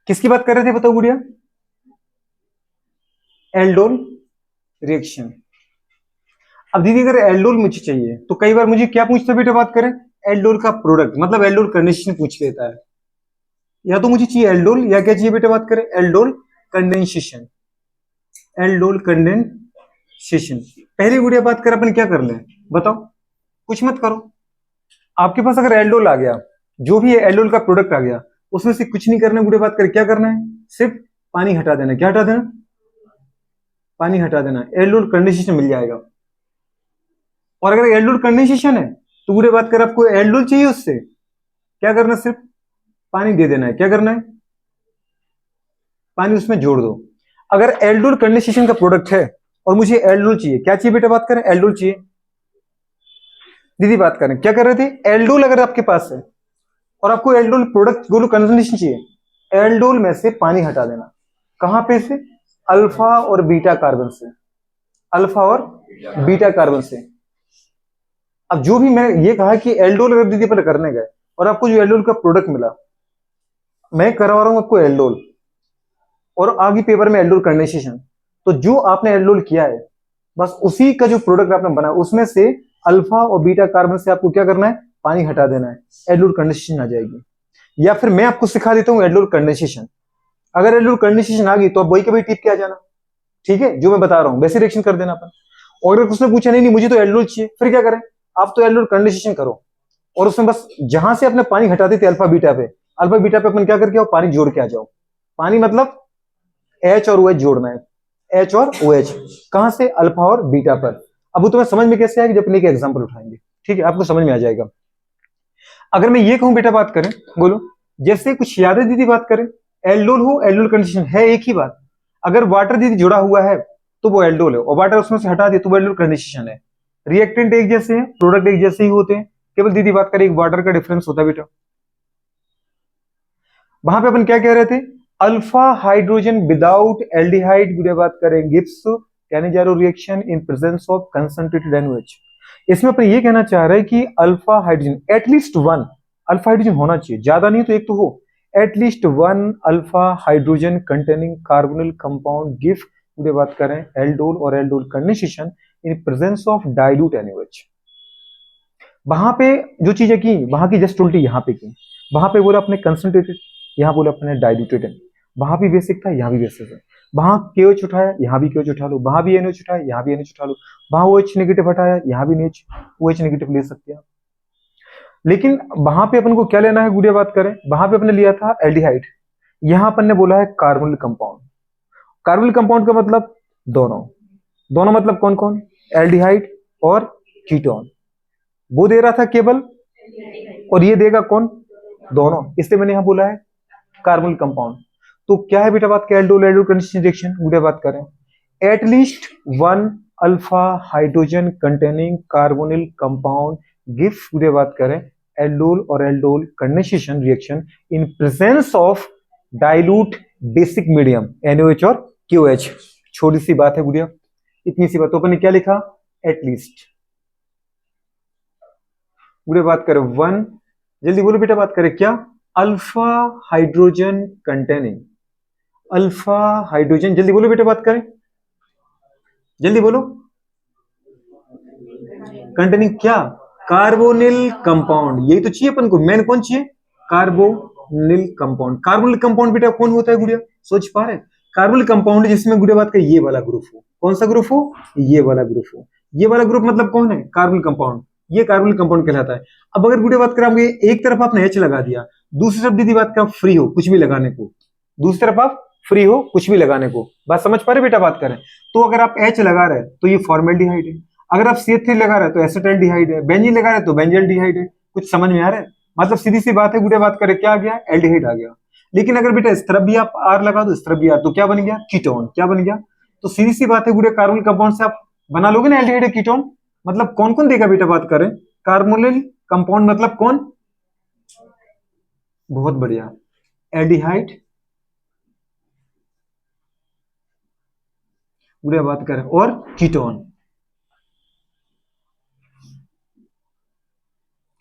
किसकी बात कर रहे थे बताओ गुड़िया? Aldol reaction. अब दीदी अगर एल्डोल मुझे चाहिए तो कई बार मुझे क्या पूछता है बेटा, बात करें एल्डोल का प्रोडक्ट मतलब एल्डोल कंडेंसेशन पूछ लेता है। या तो मुझे चाहिए एल्डोल या क्या चाहिए बेटा, बात करें एल्डोल कंडेंसेशन। Aldol condensation. पहली गुड़िया बात करें अपन क्या कर लें बताओ, कुछ मत करो। आपके पास अगर एल्डोल आ गया, जो भी एल्डोल का प्रोडक्ट आ गया, उसमें से कुछ नहीं करना है गुड़िया, बात करें क्या करना है, सिर्फ पानी हटा देना। क्या हटा देना? पानी हटा देना, एल्डोल कंडेंसेशन मिल जाएगा। और अगर एल्डोल कंडेंसेशन है तो गुड़िया बात करें आपको एल्डोल चाहिए, उससे क्या करना है, सिर्फ पानी दे देना है। क्या करना है? पानी उसमें जोड़ दो। अगर एल्डोल कंडेंसेशन का प्रोडक्ट है और मुझे एल्डोल चाहिए, क्या चाहिए बेटा, बात करें एल्डोल चाहिए। दीदी बात करें क्या कर रहे थे, एल्डोल अगर आपके पास है और आपको एल्डोल प्रोडक्ट गोलू कंसंट्रेशन चाहिए, एल्डोल में से पानी हटा देना। कहां पे से? अल्फा और बीटा कार्बन से। अल्फा और बीटा कार्बन से। अब जो भी मैं ये कहा कि एल्डोल अगर दीदी पर करने गए और आपको जो एल्डोल का प्रोडक्ट मिला, मैं करवा रहा हूं आपको एल्डोल और आगे पेपर में एल्डोल कंडेंसेशन, तो जो आपने एल्डोल किया है बस उसी का जो प्रोडक्ट आपने बनाया उसमें से अल्फा और बीटा कार्बन से आपको क्या करना है, पानी हटा देना है, एल्डोल कंडेंसेशन आ जाएगी। या फिर मैं आपको सिखा देता हूं एल्डोल कंडेंसेशन। अगर एल्डोल कंडेंसेशन आ गई तो अब वही कभी टिप के आ जाना, ठीक है, जो मैं बता रहा हूं वैसे रिएक्शन कर देना अपन। और अगर उसने पूछा नहीं नहीं मुझे तो एल्डोल चाहिए, फिर क्या करें, आप तो एल्डोल कंडेंसेशन करो और उसमें बस जहां से आपने पानी हटाते थे अल्फा बीटा पे अपन क्या करके आओ, पानी जोड़ के आ जाओ। पानी मतलब एच और ओ एच जोड़ना है, एच और ओ एच। कहां से? अल्फा और बीटा पर। अब वो तुम्हें समझ में कैसे आएगी जब अपने एक एग्जाम्पल उठाएंगे, ठीक है, आपको समझ में आ जाएगा। अगर मैं ये कहूं बेटा, बात करें बोलो, जैसे कुछ याद है दीदी, बात करें एल्डोल हो एल्डोल कंडीशन है एक ही बात। अगर वाटर दीदी जुड़ा हुआ है तो वो एल्डोल है और वाटर उसमें से हटा दिया तो वो एल्डोल कंडीशन है। रिएक्टेंट एक जैसे हैं, प्रोडक्ट एक जैसे ही होते हैं, केवल दीदी बात करें एक वाटर का डिफरेंस होता है बेटा। वहां पे अपन क्या कह रहे थे, अल्फा हाइड्रोजन विदाउट एल्डिहाइड गुड़िया बात करें gives Cannizzaro reaction in presence of concentrated NaOH। इसमें अपन ये कहना चाह रहे हैं कि alpha hydrogen at least one alpha hydrogen होना चाहिए, ज्यादा नहीं तो एक तो हो, at least one alpha hydrogen containing carbonyl compound give गुड़िया बात करें एल्डोल और aldol condensation in presence of dilute NaOH। वहां पे जो चीजें की वहां की जस्ट उल्टी यहाँ पे की। वहां पे बोला अपने कंसंट्रेटेड, यहाँ बोला अपने डाइल्यूटेड है। वहां भी बेसिक था, यहाँ भी बेसिक है। वहां KOH उठाया, यहाँ भी KOH उठा लो, वहां भी NH उठाया, यहाँ भी NH उठा लो, वहां OH नेगेटिव हटाया, यहाँ भी OH नेगेटिव ले सकते हैं। लेकिन वहां पे अपन को क्या लेना है गुड़िया, बात करें वहां पे अपने लिया था एल्डिहाइड, यहाँ अपन ने बोला है कार्बोनिल कंपाउंड। कार्बोनिल कंपाउंड का मतलब दोनों, दोनों मतलब कौन कौन, एल्डिहाइड और कीटोन। वो दे रहा था केवल और ये देगा कौन, दोनों, इसलिए मैंने यहां बोला है कार्बोनिल कंपाउंड। तो क्या है बेटा बात करें एल्डोल एल्डोल कंडीशन रिएक्शन गुड़िया बात करें at least one alpha hydrogen containing carbonyl compound give गुड़िया बात करें एल्डोल और aldol condensation reaction in presence of dilute basic medium NaOH और KOH। छोटी सी बात है गुड़िया, इतनी सी बात। तो अपन ने क्या लिखा, एटलीस्ट गुड़िया बात करें वन, जल्दी बोलो बेटा बात करें क्या, alpha hydrogen containing, alpha hydrogen, जल्दी बोलो बेटा बात करें, जल्दी बोलो, कंटेनिंग क्या, कार्बोनिल कंपाउंड। यही तो चाहिए अपन को, मेन कौन चाहिए, कार्बोनिल कंपाउंड। कार्बोनिल कंपाउंड बेटा कौन होता है गुड़िया, सोच पा रहे, कार्बोनिल कंपाउंड जिसमें गुड़िया बात करें ये वाला ग्रुप हो, कौन सा ग्रुप हो, ये वाला ग्रुप हो। ये वाला ग्रुप मतलब कौन है, कार्बोनिल कंपाउंड, ये कार्बोनिल कंपाउंड कहलाता है। अब अगर गुड़िया बात करें एक तरफ आपने H लगा दिया, दूसरी तरफ दीदी बात करें फ्री हो कुछ भी लगाने को, दूसरी तरफ आप फ्री हो कुछ भी लगाने को, बात समझ पा रहे बेटा बात करें। तो अगर आप H लगा रहे हैं तो ये फॉर्मेल्डिहाइड है, अगर आप CH3 लगा रहे हैं तो एसिटाल्डिहाइड है, बेंजीन लगा रहे हैं तो बेंजल्डिहाइड है। कुछ समझ में आ रहा है, मतलब सीधी सी बात है गुड़िया बात करें क्या आ गया, एल्डिहाइड आ गया। लेकिन अगर बेटा इस तरफ भी आप R लगा दो, इस तरफ भी R, तो क्या बन गया, कीटोन। क्या बन गया, तो सीधी सी बात है गुड़िया कार्बोनिल कंपाउंड से आप बना लोगे ना एल्डिहाइड कीटोन। मतलब कौन कौन देगा बेटा बात करें, कार्बोनिल कंपाउंड मतलब कौन, बहुत बढ़िया, एल्डिहाइड गुड़िया बात करें और कीटोन,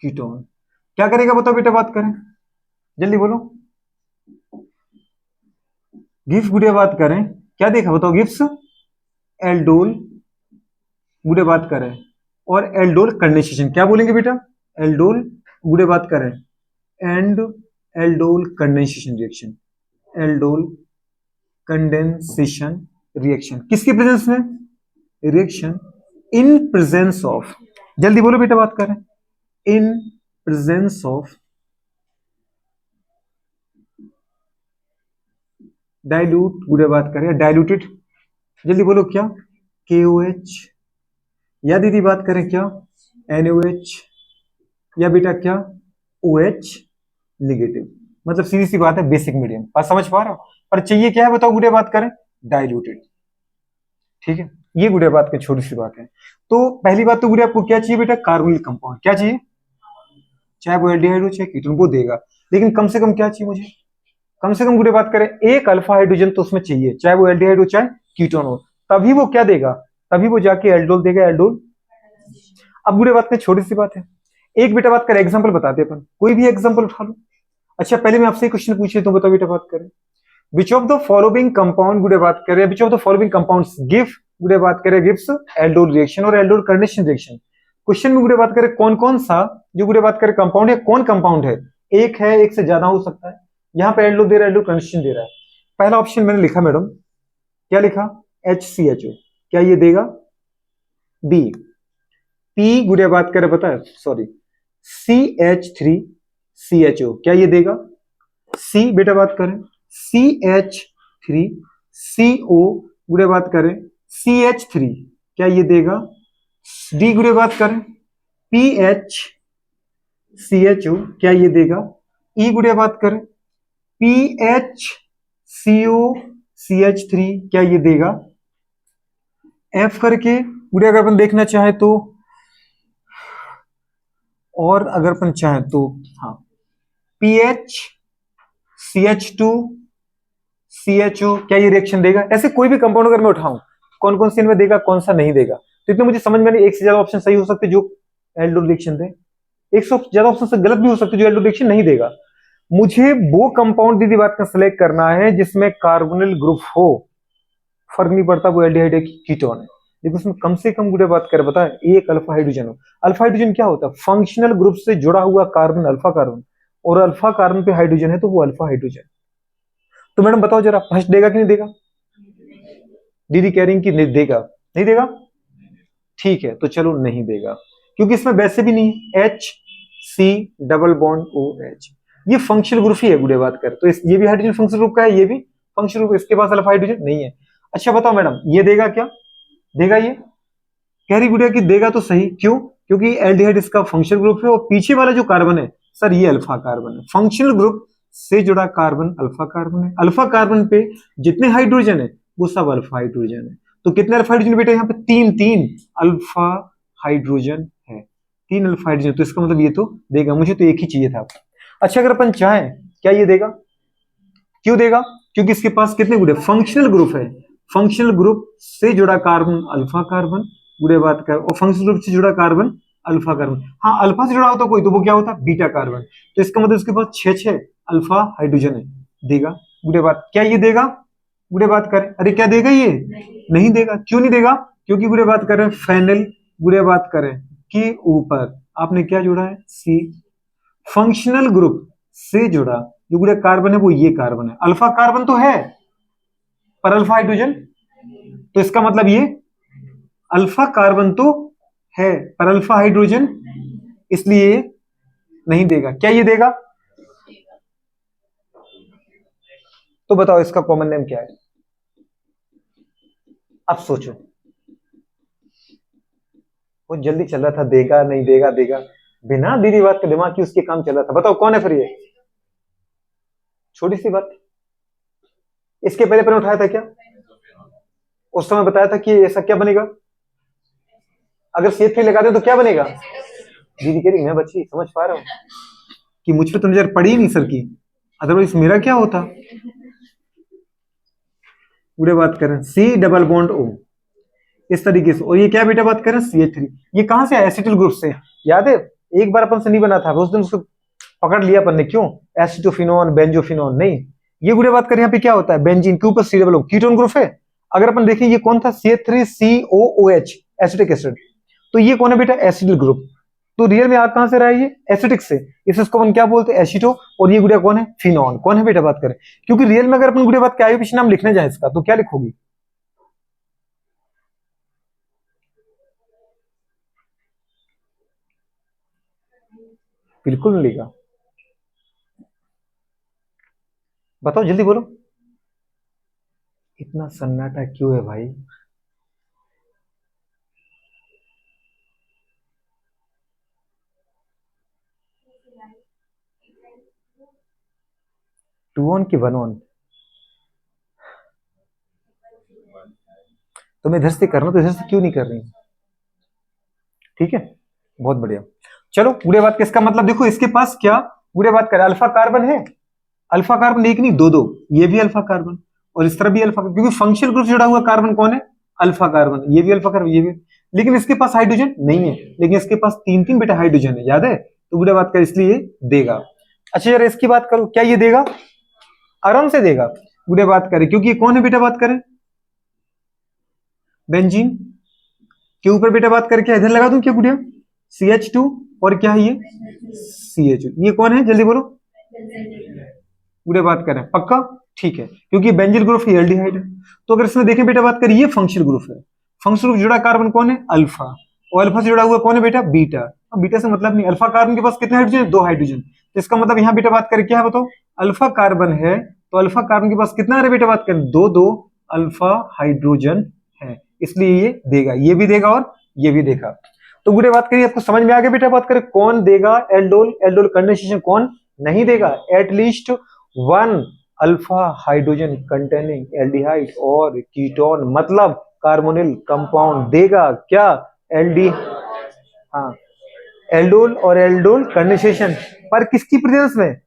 कीटोन क्या करेगा बताओ बेटा बात करें, जल्दी बोलो, गिफ्ट गुड़े बात करें, क्या देखा बताओ? गिफ्ट एल्डोल गुड़े बात करें और एल्डोल कंडेंसेशन, क्या बोलेंगे बेटा? एल्डोल गुड़े बात करें and aldol condensation reaction, aldol condensation reaction किसके प्रेजेंस में? रिएक्शन इन प्रेजेंस ऑफ, जल्दी बोलो बेटा बात करें, इन प्रेजेंस ऑफ डाइल्यूट गुड़े बात करें, डाइल्यूटेड, जल्दी बोलो क्या? KOH, या दीदी बात करें क्या? NaOH, या बेटा क्या? OH negative. मतलब सीधी सी बात है, बेसिक मीडियम। बात समझ पा रहे हो? पर चाहिए क्या है बताओ गुड़े बात करें? डाइल्यूटेड। ठीक है, ये गुड़े बात की छोटी सी बात है। तो पहली बात तो गुड़े आपको क्या चाहिए बेटा? Carbonyl compound. क्या चाहिए? चाहे वो एल्डिहाइड हो चाहे कीटोन, वो देगा। लेकिन कम से कम क्या चाहिए मुझे? कम से कम गुड़े बात करें एक अल्फा हाइड्रोजन तो उसमें चाहिए, चाहे वो एल्डिहाइड हो चाहे कीटोन हो। तभी वो क्या देगा? तभी वो जाके एल्डोल देगा, एल्डोल। अब गुड़े बात करें, छोटी सी बात है। एक बेटा बात करें, एग्जाम्पल बताते अपन, कोई भी एग्जाम्पल उठा लो। अच्छा पहले मैं आपसे क्वेश्चन पूछे तो बताओ बेटा बात करें, which of the following compound गुड़े बात करें, which of the following compounds give गुड़े बात करें गिव्स एल्डोल रिएक्शन और एल्डोल कंडेंसेशन रिएक्शन। क्वेश्चन में गुड़े बात करें कौन कौन सा जो गुड़े बात करें कंपाउंड है, कौन कंपाउंड है? एक है, एक से ज्यादा हो सकता है। यहाँ पे एल्डोल दे रहा है, एल्डोल कंडेंसेशन दे रहा है। पहला ऑप्शन मैंने लिखा मैडम, क्या लिखा? HCHO, क्या ये देगा? बी। पी गुड़े बात करें पता है, सॉरी, CH3CHO, क्या ये देगा? सी बेटा बात करें CH3CO गुड़े बात करें CH3, क्या ये देगा? डी गुड़े बात करें PHCHO, क्या ये देगा? ई गुड़े बात करें PHCOCH3, क्या ये देगा? एफ करके गुड़े अगर अपन देखना चाहे तो, और अगर अपन चाहे तो हाँ PHCH2CHO, क्या ये रिएक्शन देगा? ऐसे कोई भी कंपाउंड अगर मैं उठाऊं, कौन कौन से इनमें देगा, कौन सा नहीं देगा, तो इतने मुझे समझ में नहीं। एक से ज्यादा ऑप्शन सही हो सकते जो एल्डोल रिएक्शन दे, एक से ज्यादा ऑप्शन से गलत भी हो सकते जो एल्डोल रिएक्शन नहीं देगा। मुझे वो कंपाउंड दीदी बात का सिलेक्ट करना है जिसमें कार्बोनिल ग्रुप हो, फर्क नहीं पड़ता वो एल्डिहाइड है कीटोन है, लेकिन उसमें कम से कम गुड़े बात कर बताए एक अल्फा हाइड्रोजन हो। अल्फा हाइड्रोजन क्या होता है? फंक्शनल ग्रुप से जुड़ा हुआ कार्बन, अल्फा कार्बन, और अल्फा कार्बन पे हाइड्रोजन है तो वो अल्फा हाइड्रोजन। तो मैडम बताओ जरा, फर्स्ट देगा कि नहीं देगा? दीदी कह रही कि नहीं देगा, नहीं देगा? ठीक है, तो चलो नहीं देगा, क्योंकि इसमें वैसे भी नहीं HC डबल बॉन्ड OH, ये फंक्शनल ग्रुप ही है गुड़े बात कर। तो ये भी हाइड्रोजन फंक्शनल ग्रुप का है, ये भी फंक्शनल ग्रुप, इसके पास अल्फा हाइड्रोजन नहीं है। अच्छा बताओ मैडम, ये देगा क्या? देगा ये? कह रही गुड़िया कि देगा तो सही, क्यों? क्योंकि एल्डिहाइड इसका फंक्शनल ग्रुप है और पीछे वाला जो कार्बन है सर ये अल्फा कार्बन है, फंक्शनल ग्रुप से जुड़ा कार्बन अल्फा कार्बन है। अल्फा कार्बन पे जितने हाइड्रोजन है वो सब अल्फा हाइड्रोजन है। तो कितने अल्फा हाइड्रोजन बेटा? यहाँ पे तीन, तीन अल्फा हाइड्रोजन है, तीन अल्फा हाइड्रोजन। तो इसका मतलब ये तो देगा, मुझे तो एक ही चाहिए था। अच्छा अगर अपन चाहें, क्या ये देगा? क्यों देगा? क्योंकि इसके पास कितने गुड़े? फंक्शनल ग्रुप है, फंक्शनल ग्रुप से जुड़ा कार्बन अल्फा कार्बन गुड़े बात कर, और फंक्शनल ग्रुप से जुड़ा कार्बन अल्फा कार्बन। हाँ अल्फा से जुड़ा होता कोई तो वो क्या होता? Beta carbon. तो इसका मतलब इसके पास छह अल्फा हाइड्रोजन है, देगा गुड़े बात। क्या ये देगा? गुड़े बात करें, अरे क्या देगा ये? नहीं देगा। क्यों नहीं देगा? क्योंकि गुड़े बात करें फेनिल गुड़े बात करें कि ऊपर आपने क्या जोड़ा है? सी। फंक्शनल ग्रुप से जुड़ा जो गुड़े कार्बन है वो ये कार्बन है, अल्फा कार्बन तो है पर अल्फा हाइड्रोजन, तो इसका मतलब ये अल्फा कार्बन तो है पर अल्फा हाइड्रोजन, इसलिए नहीं देगा। क्या ये देगा? तो बताओ इसका कॉमन नेम क्या है? अब सोचो, वो जल्दी चल रहा था, देगा नहीं देगा, देगा, बिना दीदी बात के दिमाग की उसके काम चल रहा था। बताओ कौन है फिर ये? छोटी सी बात, इसके पहले पर उठाया था क्या? उस समय बताया था कि ऐसा क्या बनेगा, अगर CH3 लगा दे तो क्या बनेगा? दीदी कह रही मैं बच्ची समझ पा रहा हूं कि मुझ पे तो नजर पड़ी ही नहीं सर की, अदरवाइज मेरा क्या होता। पूरे बात करें C डबल बॉन्ड O इस तरीके से, और ये क्या बेटा बात करें? CH3। ये कहां से? एसिटिल ग्रुप से, याद है एक बार अपन से नहीं बना था उस दिन, उसको पकड़ लिया अपन ने। क्यों? एसिटोफिनोन बेंजोफिनोन नहीं, ये गुड़िया बात करें यहाँ पे क्या होता है, बेंजीन के ऊपर C double O ketone group है। अगर अपन देखें ये कौन था, CH3COOH एसिटिक एसिड, तो ये कौन है बेटा, एसिडिक ग्रुप। तो रियल में आ कहां से रहा है, ये एसिटिक से, इसको अपन क्या बोलते हैं, एसिटो। और ये गुड़िया कौन है, फिनॉल। कौन है बेटा बात करें, क्योंकि रियल में अगर अपन गुड़िया बात के आईयूपीएसी नाम लिखने जाए इसका, तो क्या लिखोगी, बिल्कुल नहीं लिखा, बताओ जल्दी बोलो, इतना सन्नाटा क्यों है भाई। टू ऑन की वन ऑन, तो मैं इधर से करना, तो इधर से क्यों नहीं कर रही, ठीक है, बहुत बढ़िया। चलो गुड़िया बात, किसका मतलब देखो, इसके पास क्या गुड़िया बात करें, अल्फा कार्बन है, अल्फा कार्बन एक नहीं दो दो, ये भी अल्फा कार्बन और इस तरह भी अल्फा, क्योंकि फंक्शनल ग्रुप से जुड़ा हुआ कार्बन कौन है, अल्फा कार्बन, ये भी अल्फा कार्बन, ये भी। लेकिन इसके पास हाइड्रोजन नहीं है, लेकिन इसके पास तीन तीन बेटा हाइड्रोजन है, याद है, तो गुड़िया बात कर इसलिए देगा। अच्छा यार इसकी बात करो, क्या ये देगा, आराम से देगा गुड़िया बात करें, क्योंकि ये कौन है बेटा बात करें, बेंजीन के ऊपर बेटा बात करें, क्या इधर लगा दूं क्या गुड़िया, CH2, और क्या है ये CH, ये कौन है जल्दी बोलो, गुड़िया बात करें पक्का, ठीक है, क्योंकि बेंजीन ग्रुप ही एल्डिहाइड है। तो अगर इसमें देखें बेटा बात करें, ये फंक्शनल ग्रुप है, फंक्शनल ग्रुप जुड़ा कार्बन कौन है, अल्फा, और अल्फा से जुड़ा हुआ कौन है बेटा, बीटा। अब बीटा से मतलब नहीं, अल्फा कार्बन के पास कितने हाइड्रोजन, दो हाइड्रोजन, तो इसका मतलब यहाँ बेटा बात करें क्या है बताओ, अल्फा कार्बन है, तो अल्फा कार्बन के पास कितना है बेटा बात करें, दो दो अल्फा हाइड्रोजन है, इसलिए ये देगा, ये भी देगा और ये भी देगा। तो गुड़े बात करिए, आपको समझ में आ गया बेटा बात करें, कौन देगा एल्डोल, एल्डोल कंडेंसेशन कौन नहीं देगा, at least one alpha hydrogen containing aldehyde और कीटोन, मतलब कार्बोनिल कंपाउंड देगा क्या, एल्डी, हाँ, एल्डोल और एल्डोल कंडेंसेशन, पर किसकी प्रेजेंस में,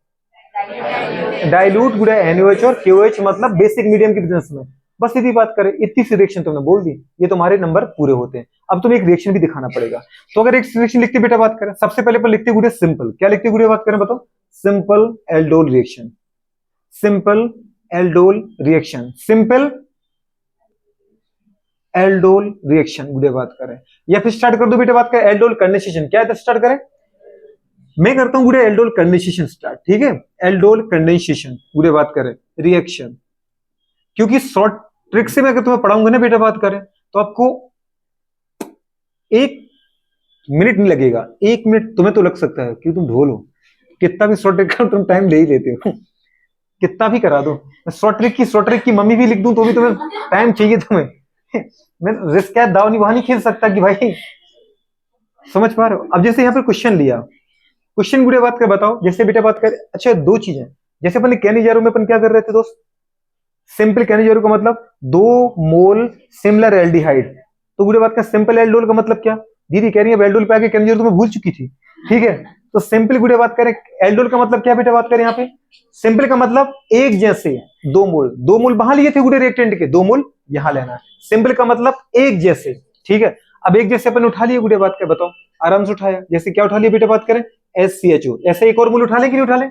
डाइल्यूट गुड़ा NaOH और KOH, मतलब बेसिक मीडियम की प्रेजेंस में। बस इतनी बात करें, इतनी सी रिएक्शन तुमने बोल दी, ये तुम्हारे नंबर पूरे होते हैं। अब तुम्हें एक रिएक्शन भी दिखाना पड़ेगा, तो अगर एक रिएक्शन लिखते बेटा बात करें, सबसे पहले पर लिखते गुड़े सिंपल, क्या लिखते गुड़े बात करें बताओ, simple aldol reaction, simple aldol reaction, simple aldol reaction गुड़े बात करें, या फिर स्टार्ट कर दो बेटा बात करें एल्डोल कंडेंसेशन, क्या है स्टार्ट करें, मैं करता हूं गुड़े एल्डोल कंडेंसेशन स्टार्ट, ठीक है, एल्डोल कंडेंसेशन गुड़े बात करें रिएक्शन, क्योंकि शॉर्ट ट्रिक से मैं अगर तुम्हें पढ़ाऊंगा ना बेटा बात करें, तो आपको 1 मिनट नहीं लगेगा, 1 मिनट तुम्हें तो लग सकता है कि तुम ढोल हो, कितना भी शॉर्ट ट्रिक का तुम टाइम ले ही लेते हो, कितना भी करा दो, शॉर्ट ट्रिक की मम्मी भी लिख दूं तो भी तुम्हें टाइम चाहिए तुम्हें, मैं रिस्क है दाव निभा नहीं खेल सकता कि भाई, समझ पा रहे हो। अब जैसे यहाँ पे क्वेश्चन लिया, क्वेश्चन गुड़े बात कर बताओ, जैसे बेटा बात कर, अच्छा दो चीजें, जैसे अपन कैनिजारो में अपन क्या कर रहे थे दोस्त, सिंपल कैनिजारो का मतलब 2 मोल सिमिलर एल्डिहाइड, तो गुड़े बात का सिंपल एल्डोल का मतलब क्या, दीदी कह रही है एल्डोल पे आके कैनिजारो तो मैं भूल चुकी थी, ठीक है, तो सिंपल गुड़े बात करें, एल्डोल का मतलब क्या बेटा बात करें, यहाँ पे सिंपल का मतलब एक जैसे, 2 मोल, 2 मोल वहां लिए थे गुड़े रिएक्टेंट के, 2 मोल यहां लेना है, सिंपल का मतलब एक जैसे, ठीक है। अब एक जैसे अपन उठा लिए गुड़े बात कर बताओ, आराम से उठाया, जैसे क्या उठा लिया बेटा बात करें, SCHO, ऐसे एक और मोल उठा ले कि नहीं उठा ले,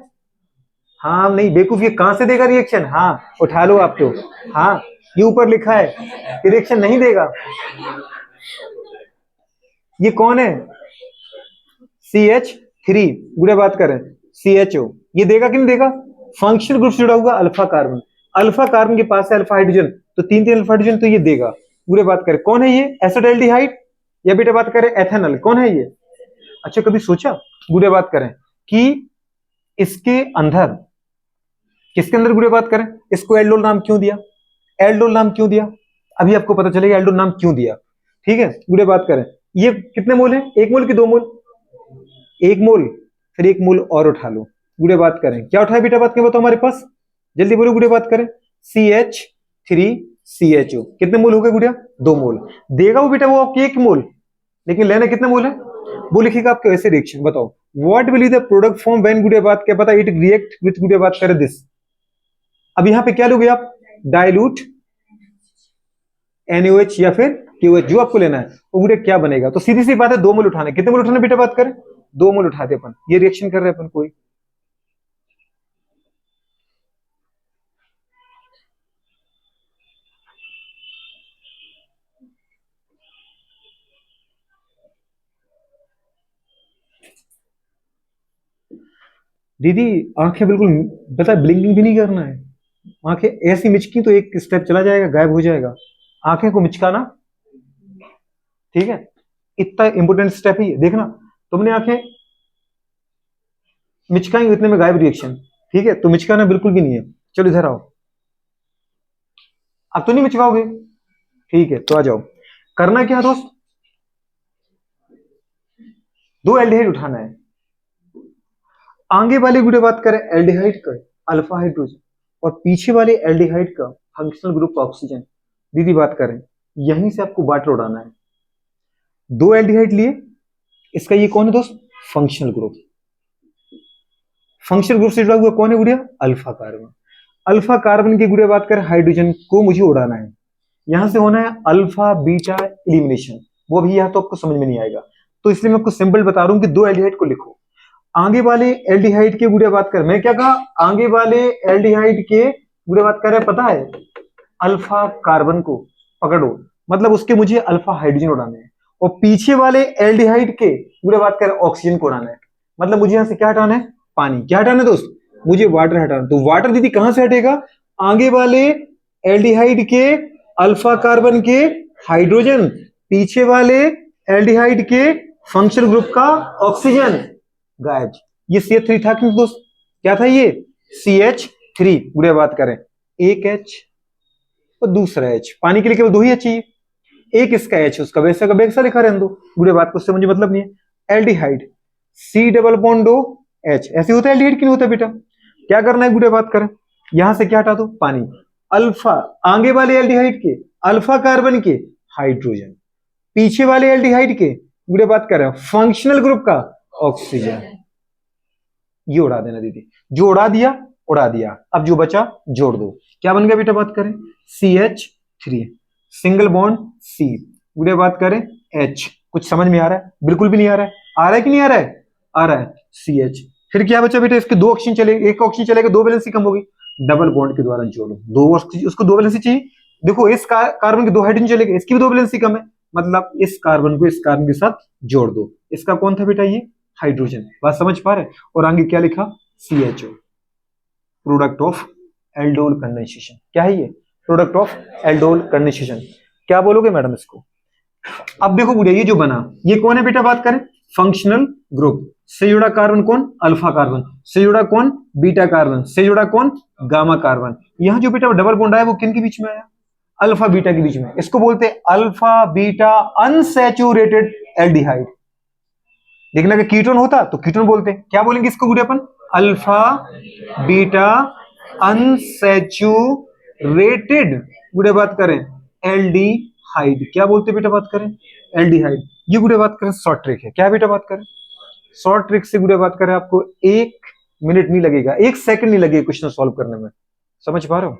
हाँ नहीं बेवकूफ, ये कहां से देगा रिएक्शन, हाँ उठा लो आप तो, हाँ ये ऊपर लिखा है रिएक्शन नहीं देगा, ये कौन है CH3 गुड़े बात करें CHO, ये देगा कि नहीं देगा, फंक्शनल ग्रुप से जुड़ा हुआ अल्फा कार्बन, अल्फा कार्बन के पास है अल्फा हाइड्रोजन, तो तीन तीन अल्फा हाइड्रोजन, तो ये देगा गुड़े बात करें, कौन है ये एसिडाल्डिहाइड, या बेटा बात करें एथेनॉल, कौन है ये, अच्छा कभी सोचा गुड़े बात करें कि इसके अंदर, किसके अंदर गुड़े बात करें, इसको एल्डोल नाम क्यों दिया, एल्डोल नाम क्यों दिया, अभी आपको पता चलेगा एल्डोल नाम क्यों दिया, ठीक है। गुड़े बात करें, ये कितने मोल है, 1 मोल की 2 मोल, 1 मोल, फिर 1 मोल और उठा लो, गुड़े बात करें क्या उठाए बेटा बात करें बताओ हमारे पास, जल्दी बोलो गुड़े बात करें, CH3CHO, कितने मोल हो गए गुड़िया, 2 मोल, देगा वो बेटा वो आपके 1 मोल, लेकिन लेना कितने मोल है, वो लिखेगा आपके वैसे रिएक्शन, बताओ what will be the product form when गुड़े बात क्या पता इट रिएक्ट विद गुड़े बात करे दिस, अब यहां पे क्या लोगे आप, डाइल्यूट NaOH या फिर KOH, जो आपको लेना है वो गुड़े क्या बनेगा, तो सीधी सी बात है 2 मोल उठाना, कितने मोल उठाना बेटा बात करें, 2 मोल उठाते अपन, ये रिएक्शन कर रहे हैं अपन कोई, दीदी आंखें बिल्कुल पता है ब्लिंकिंग भी नहीं करना है, आंखें ऐसी मिचकी तो एक स्टेप चला जाएगा, गायब हो जाएगा। आंखें को मिचकाना, ठीक है, इतना इंपोर्टेंट स्टेप ही है। देखना तुमने आंखें मिचकाएंगे इतने में गायब रिएक्शन, ठीक है, तो मिचकाना बिल्कुल भी नहीं है। चलो इधर आओ, अब तो नहीं मिचकाओगे, ठीक है, तो आ जाओ। करना क्या है दोस्त, दो एल्डिहाइड उठाना है। आगे वाले गुड़े बात करें एल्डिहाइड का अल्फा हाइड्रोजन, और पीछे वाले एल्डिहाइड का फंक्शनल ग्रुप का ऑक्सीजन। दीदी बात करें यहीं से आपको वाटर उड़ाना है। दो एल्डिहाइड लिए, इसका ये कौन है दोस्त, फंक्शनल ग्रुप। फंक्शनल ग्रुप से जुड़ा हुआ कौन है गुड़िया, अल्फा कार्बन। अल्फा कार्बन की गुड़िया बात करें हाइड्रोजन को मुझे उड़ाना है, यहां से होना है अल्फा बीटा एलिमिनेशन। वो भी यह तो आपको समझ में नहीं आएगा, तो इसलिए मैं आपको सिंपल बता रहा हूं कि दो एल्डिहाइड को लिखो। आगे वाले एल्डिहाइड के गुड़िया बात कर, मैं क्या कहा, आगे वाले एल्डिहाइड के गुड़िया बात कर रहे हैं, पता है अल्फा कार्बन को पकड़ो, मतलब उसके मुझे अल्फा हाइड्रोजन उड़ाने हैं। और पीछे वाले एल्डिहाइड के गुड़िया बात कर ऑक्सीजन को उड़ाना है, मतलब मुझे यहां से क्या हटाना है, पानी। क्या हटाना है दोस्त, मुझे वाटर हटाना। तो वाटर दीदी कहां से हटेगा, आगे वाले एल्डिहाइड के अल्फा कार्बन के हाइड्रोजन, पीछे वाले एल्डिहाइड के फंक्शनल ग्रुप का ऑक्सीजन, गायब। ये CH3 था कि दोस्त, क्या था ये, CH3। गुड़िया बात करें एक H और दूसरा H, पानी के लिए केवल दो ही H चाहिए, एक इसका H उसका वैसा का वैसा लिखा रहने दो। गुड़िया बात को उससे मुझे मतलब नहीं है। Aldehyde C double bond O H, ऐसे होता है एल्डिहाइड की नहीं होता बेटा। क्या करना है गुड़िया बात करें, यहां से क्या हटा दो, पानी। अल्फा आगे वाले एल्डिहाइड के अल्फा कार्बन के हाइड्रोजन, पीछे वाले एल्डिहाइड के गुड़िया बात करें फंक्शनल ग्रुप का ऑक्सीजन। ये उड़ा देना दीदी, जो उड़ा दिया उड़ा दिया, अब जो बचा जोड़ दो। क्या बन गया बेटा, बात करें CH3 सिंगल बॉन्ड C, गुड़िया बात करें H। कुछ समझ में आ रहा है, बिल्कुल भी नहीं आ रहा है, आ रहा है कि नहीं आ रहा है, आ रहा है CH। फिर क्या बचा बेटा, इसके दो ऑक्सीजन चले, एक ऑक्सीजन चलेगा, दो वैलेंसी कम होगी, डबल बॉन्ड के द्वारा जोड़ो। दो उसको दो वैलेंसी चाहिए, देखो इस कार्बन के दो हाइड्रोजन चलेगा, इसकी भी दो वैलेंसी कम है, मतलब इस कार्बन को इस कार्बन के साथ जोड़ दो। इसका कौन था बेटा, ये हाइड्रोजन। बात समझ पा रहे, और आगे क्या लिखा, CHO, product of aldol condensation. क्या है ये, प्रोडक्ट ऑफ एल्डोल कंडेंसेशन। क्या बोलोगे मैडम इसको। अब देखो गुड़िया ये जो बना, ये कौन है बेटा, बात करें फंक्शनल ग्रुप। से जुड़ा कार्बन कौन, अल्फा कार्बन। से जुड़ा कौन, बीटा कार्बन। से जुड़ा कौन, गामा कार्बन। यहां जो बेटा डबल बॉन्ड आया वो किन के बीच में आया, अल्फा बीटा के बीच में। इसको बोलते हैं अल्फा बीटा अनसैचुरेटेड एल्डिहाइड। देखना कि कीटोन होता तो कीटोन बोलते हैं, क्या बोलेंगे इसको गुड़िया अपन, अल्फा बीटा अनसैचुरेटेड गुड़िया बात करें एल्डिहाइड। क्या बोलते बेटा, बात करें एल्डिहाइड। ये गुड़िया बात करें शॉर्ट ट्रिक है, क्या बेटा बात करें शॉर्ट ट्रिक से गुड़िया बात करें, आपको 1 मिनट नहीं लगेगा, 1 सेकंड नहीं लगेगा क्वेश्चन सॉल्व करने में। समझ पा रहे हो,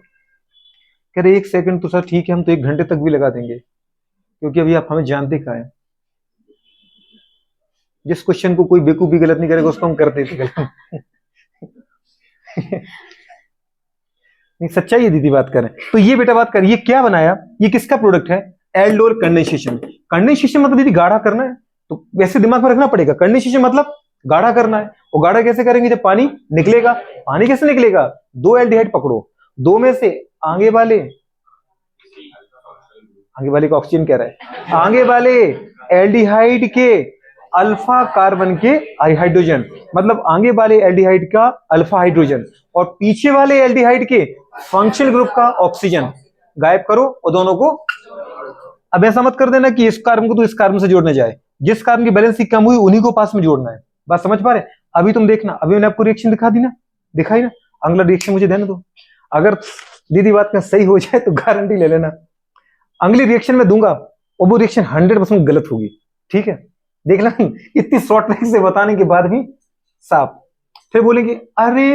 कह रहे 1 सेकंड तो सर ठीक है, हम तो 1 घंटे तक भी लगा देंगे, क्योंकि अभी आप हमें जानते का है, जिस क्वेश्चन को कोई बेवकूफ भी गलत नहीं करेगा उसको हम करते थे गलत। नहीं सच्चाई है दीदी, बात करें तो ये बेटा बात करें, ये क्या बनाया, ये किसका प्रोडक्ट है, एल्डोल कंडेंसेशन। कंडेंसेशन मतलब दीदी गाढ़ा करना है, तो वैसे दिमाग में रखना पड़ेगा, कंडेंसेशन मतलब गाढ़ा करना है। और गाढ़ा कैसे करेंगे, जब पानी निकलेगा। पानी कैसे निकलेगा, दो एल्डिहाइड पकड़ो, दो में से आगे वाले को ऑक्सीजन कह रहा है, आगे वाले एल्डिहाइड के अल्फा कार्बन के हाइड्रोजन, मतलब आगे वाले एल्डिहाइड का अल्फा हाइड्रोजन, और पीछे वाले एल्डिहाइड के फंक्शनल ग्रुप का ऑक्सीजन गायब करो, और दोनों को। अब ऐसा मत कर देना कि इस कार्बन को तो इस कार्बन से जोड़ने जाए, जिस कार्बन की बैलेंस कम हुई उन्हीं को पास में जोड़ना है। बात समझ पा रहे, अभी तुम देखना, अभी मैंने आपको रिएक्शन दिखा दी ना, दिखाई ना, अगला रिएक्शन मुझे देने दो। अगर दीदी बात में सही हो जाए तो गारंटी ले लेना, अगली रिएक्शन में दूंगा और वो रिएक्शन 100% गलत होगी, ठीक है। देखना इतनी शॉर्ट ट्रिक से बताने के बाद भी साफ, फिर बोलेंगे अरे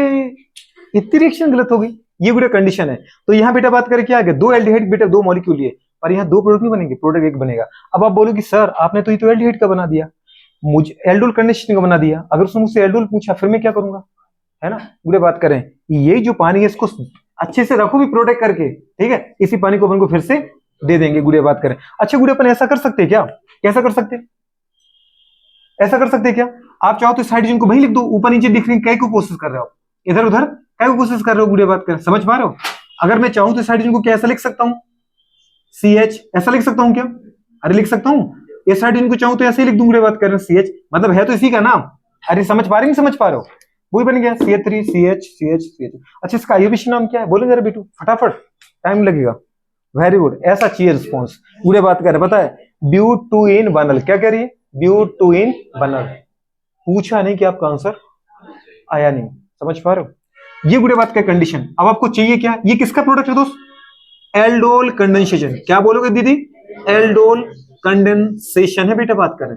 इतनी रिएक्शन गलत हो गई, ये बेटा कंडीशन है। तो यहाँ बेटा बात करें क्या आ गया, दो एल्डिहाइड बेटा दो मॉलिक्यूल लिए, पर यहाँ दो प्रोडक्ट नहीं बनेंगे, प्रोडक्ट एक बनेगा। अब आप बोलोगे सर आपने तो ये तो एल्डिहाइड का बना दिया, मुझे एल्डोल कंडेंसेशन का बना दिया, अगर उसने मुझसे एल्डोल पूछा फिर मैं क्या करूंगा, है ना। बुरे बात करें, ये जो पानी है इसको अच्छे से रखो भी प्रोटेक्ट करके, ठीक है। इसी पानी को अपन को फिर से दे देंगे। गुड़िया बात करें, अच्छा गुड़िया अपन ऐसा कर सकते हैं क्या, कैसा कर सकते, ऐसा कर सकते हैं क्या, आप चाहो तो इस हाइड्रोजन को वहीं लिख दो, ऊपर नीचे दिख रही, कई को कोशिश कर रहे हो, इधर उधर कई को कोशिश कर रहे हो, गुड़िया बात कर, समझ पा रहे हो? अगर मैं चाहूं तो इस हाइड्रोजन को क्या ऐसा लिख सकता हूं, CH, ऐसा लिख सकता हूं क्या? अरे लिख सकता हूं, इस हाइड्रोजन को चाहूं तो ऐसे ही लिख दूं, गुड़िया बात कर रहे हैं CH, मतलब है तो इसी का नाम। अरे समझ पा रहे नहीं समझ पा रहे हो? वही बन गया CH3 CH CH CH। अच्छा इसका आयोबिश नाम क्या है, बोलो जरा बेटू फटाफट, टाइम लगेगा। वेरी गुड, ऐसा चाहिए रिस्पॉन्स। गुड़िया बात कर रहे पता है, ब्यूटूइन बनल, क्या कह रही है? ब्यूटूइन बनल। पूछा नहीं कि आपका आंसर आया नहीं, समझ पा रहे हो? ये गुड़िया बात का कंडीशन। अब आपको चाहिए क्या, ये किसका प्रोडक्ट है दोस्त? Aldol condensation. क्या बोलोगे दीदी? एल्डोल कंडेंसेशन है बेटा, बात करें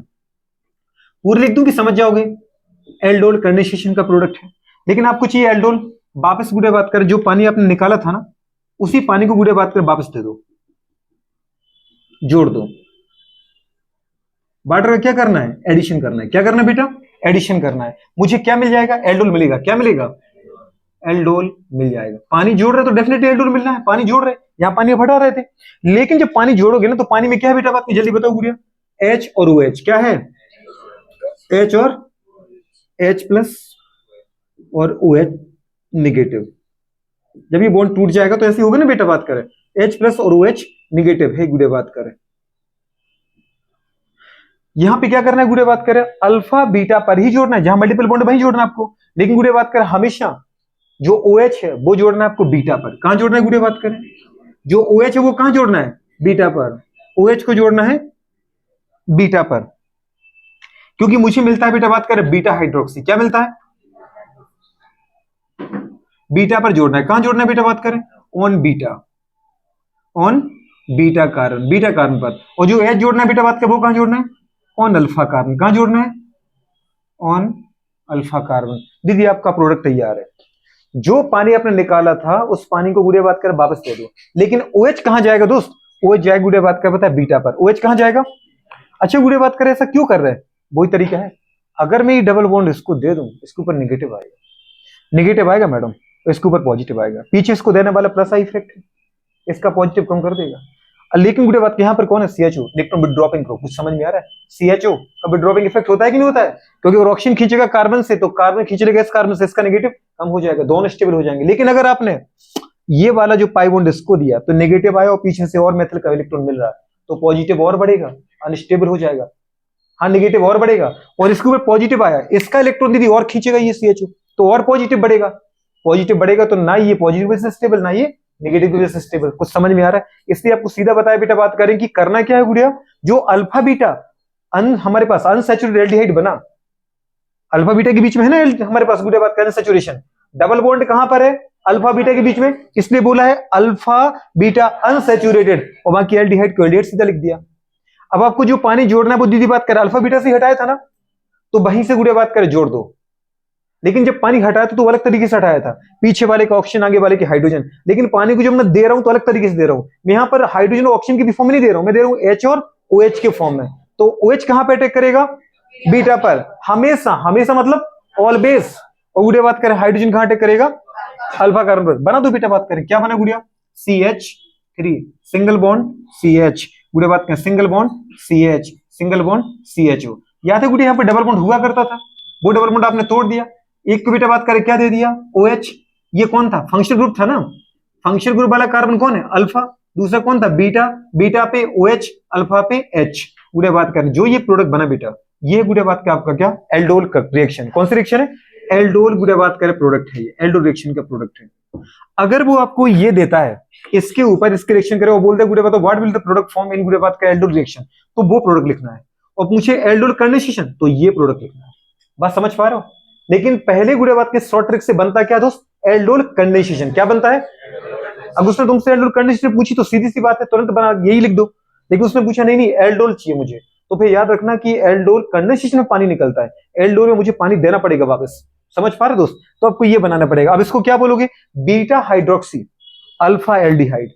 पूरी लिख दूं कि समझ जाओगे? एल्डोल कंडेंसेशन का प्रोडक्ट है। लेकिन आपको चाहिए एल्डोल, वापस गुड़िया बात करें जो पानी आपने निकाला था ना, उसी पानी को गुड़िया बात कर वापस दे दो, जोड़ दो। वाटर का क्या करना है? एडिशन करना है। क्या करना है बेटा? एडिशन करना है। मुझे क्या मिल जाएगा? एल्डोल मिलेगा। क्या मिलेगा? एल्डोल मिल जाएगा। पानी जोड़ रहे तो डेफिनेटली एल्डोल मिलना है, पानी जोड़ रहे, यहां पानी हटा रहे थे। लेकिन जब पानी जोड़ोगे ना तो पानी में क्या है बेटा, बात नहीं जल्दी बताओ गुड़िया? H और OH। क्या है? H और H प्लस और OH निगेटिव। जब ये बॉन्ड टूट जाएगा तो ऐसे होगा ना बेटा, बात करें H प्लस और OH निगेटिव है गुड़िया बात करें। यहां पे क्या करना है गुड़िया बात करें? अल्फा बीटा पर ही जोड़ना है, जहां मल्टीपल बॉन्ड वहीं जोड़ना है आपको। लेकिन गुड़िया बात करें हमेशा जो OH है वो जोड़ना है आपको बीटा पर। कहां जोड़ना है गुड़िया बात करें? जो OH है वो कहां जोड़ना है? बीटा पर। OH को जोड़ना है बीटा पर, क्योंकि मुझे मिलता है बेटा बात करें बीटा हाइड्रोक्सी। क्या मिलता है? बीटा पर जोड़ना है। कहां जोड़ना है बेटा बात करें? On beta, on beta carbon, beta carbon पर। और जो H जोड़ना है बेटा बात करें वो कहां जोड़ना है? On alpha carbon. कहां जोड़ना है? On alpha carbon. दीदी आपका प्रोडक्ट तैयार है। जो पानी आपने निकाला था उस पानी को गुड़िया बात कर वापस दे दो। लेकिन OH कहां जाएगा दोस्त? OH जाएगा गुड़िया बात कर पता है बीटा पर। OH कहां जाएगा? अच्छा गुड़िया बात करें ऐसा क्यों कर रहे हैं? वही तरीका है, अगर मैं ये डबल बॉन्ड इसको दे दूं, इसके ऊपर निगेटिव आएगा, निगेटिव आएगा मैडम, इसके ऊपर पॉजिटिव आएगा। पीछे इसको देने वाला प्लस आई इफेक्ट है, इसका पॉजिटिव कम कर देगा। लेकिन गुड़िया बात यहाँ पर कौन है? CHO, electron withdrawing group. कुछ समझ में आ रहा है? CHO का विड्रॉपिंग इफेक्ट होता है कि नहीं होता है? क्योंकि वो ऑक्सीजन खींचेगा कार्बन से, तो कार्बन खींच लेगा इस कार्बन से, इसका नेगेटिव कम हो जाएगा, दोनों स्टेबल हो जाएंगे। लेकिन अगर आपने ये वाला जो पाई बॉन्ड इसको दिया तो नेगेटिव आया और पीछे से और मेथल का इलेक्ट्रॉन मिल रहा है, तो पॉजिटिव और बढ़ेगा, अनस्टेबल हो जाएगा। हाँ नेगेटिव और बढ़ेगा, और इसके ऊपर पॉजिटिव आया, इसका इलेक्ट्रॉन दीदी और खींचेगा ये CHO, तो और पॉजिटिव बढ़ेगा। पॉजिटिव बढ़ेगा तो ना ये पॉजिटिव से स्टेबल, ना ये नेगेटिव वजह से स्टेबल। कुछ समझ में आ रहा है? इसलिए आपको सीधा बताया बेटा बात करें कि करना क्या है गुड़िया, जो अल्फा बीटा हमारे पास अनसैचुरेटेड एल्डिहाइड बना, अल्फा बीटा के बीच में है ना हमारे पास गुड़िया बात करें सैचुरेशन, डबल बॉन्ड कहां पर है? अल्फा बीटा के बीच में, इसलिए बोला है अल्फा बीटा अनसैचुरेटेड, और बाकी एल्डिहाइड को एल्डिहाइड सीधा लिख दिया। अब आपको जो पानी जोड़ना है वो दीदी बात करें अल्फा बीटा से हटाया था ना, तो वहीं से गुड़िया बात करें जोड़ दो। लेकिन जब पानी हटाया था तो अलग तरीके से हटाया था, पीछे वाले का ऑक्सीजन आगे वाले की हाइड्रोजन। लेकिन पानी को जब मैं दे रहा हूं तो अलग तरीके से दे रहा हूं, मैं यहां पर हाइड्रोजन और ऑक्सीजन की फॉर्म में नहीं दे रहा हूं, मैं दे रहा हूं H और OH के फॉर्म में। तो OH कहां पे अटैक करेगा? बीटा पर, हमेशा, हमेशा मतलब ऑलवेज। और गुड़िया बात करें हाइड्रोजन कहां अटैक करेगा? अल्फा कार्बन पर। बना दो बेटा बात करें, क्या बना गुड़िया? CH3 सिंगल बॉन्ड CH, गुड़िया बात करें single bond CH, single bond CHO। याद है गुड़िया यहाँ पे डबल बॉन्ड हुआ करता था, वो डबल बॉन्ड आपने तोड़ दिया। एक को बेटा बात करें क्या दे दिया? OH। ये कौन था? फंक्शनल ग्रुप था ना, फंक्शनल ग्रुप वाला कार्बन कौन है? अल्फा। दूसरा कौन था? बीटा, बीटा पे OH, अल्फा पे H। गुड़िया बात करें जो ये प्रोडक्ट बना बेटा, ये गुड़िया बात का आपका क्या? एल्डोल का रिएक्शन। कौन सी रिएक्शन है? एल्डोल गुड़िया बात करें प्रोडक्ट है, ये एल्डोल रिएक्शन का प्रोडक्ट है। अगर वो आपको ये देता है इसके ऊपर इसके रिएक्शन करे, वो बोलते हैं गुड़िया बात what will the product form in गुड़िया बात का एल्डोल रिएक्शन, तो वो प्रोडक्ट लिखना है। और पूछे एल्डोल कंडेंसेशन, तो ये प्रोडक्ट लिखना है। बात समझ पा रहे हो? लेकिन पहले गुड़िया बात के शॉर्ट ट्रिक से बनता क्या दोस्त? Aldol condensation. क्या बनता है? अब उसने तुमसे एल्डोल कंडेंसेशन पूछी तो सीधी सी बात है तुरंत बना यही लिख दो। लेकिन उसने पूछा नहीं नहीं एल्डोल चाहिए मुझे, तो फिर याद रखना कि एल्डोल कंडेंसेशन में पानी निकलता है, एल्डोल में मुझे पानी देना पड़ेगा वापस। समझ पा रहे दोस्त? तो आपको ये बनाना पड़ेगा। अब इसको क्या बोलोगे? Beta hydroxy alpha aldehyde.